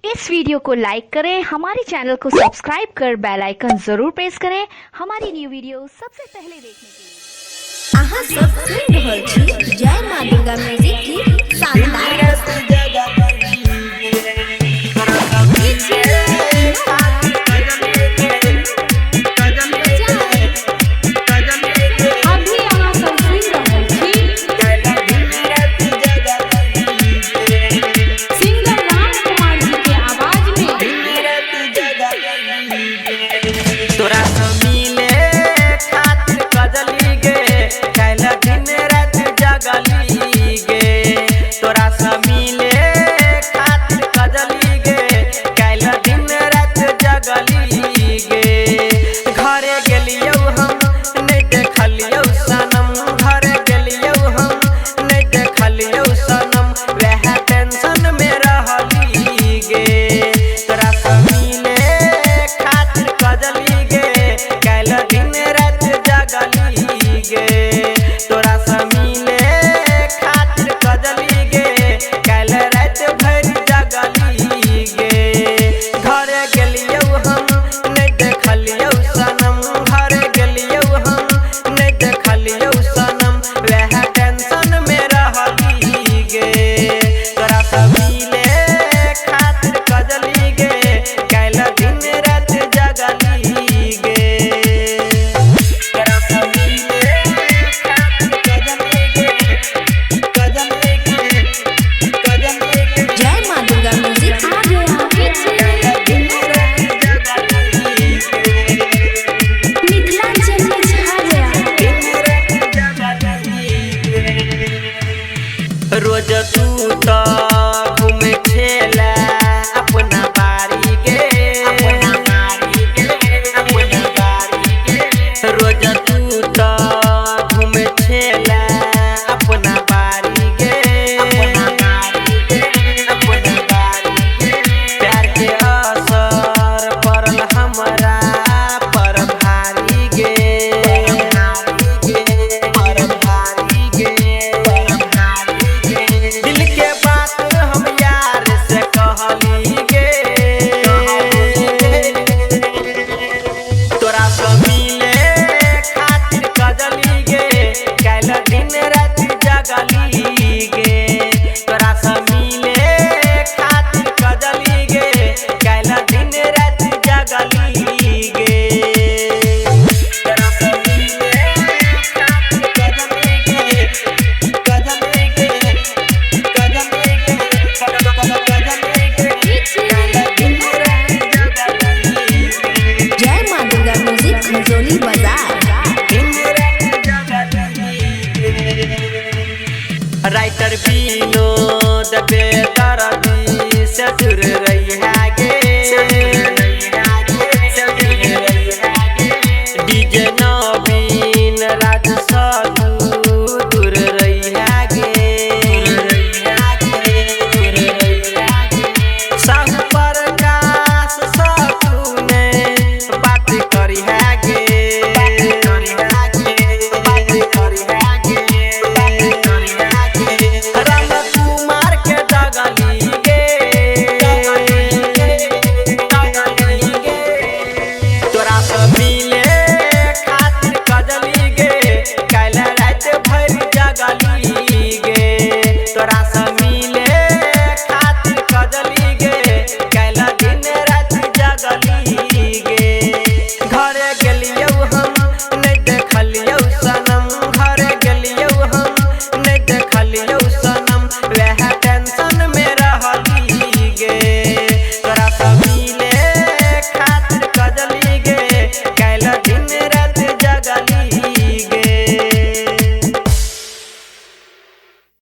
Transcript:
इस video को लाइक करें, हमारे चैनल को सब्सक्राइब कर बेल आइकन जरूर प्रेस करें हमारी न्यू वीडियो सबसे पहले देखने के लिए। अहाँ सब सुन रहल छी जय मां दुर्गा म्यूजिक की शानदार रोज तू तो घूमे खेला अपना बारी गे रोज तू तो घूमे खेला अपना बारी गे प्यार के असर पड़ल हमरा पर भारी गे राइटर विनोद बेदर्दी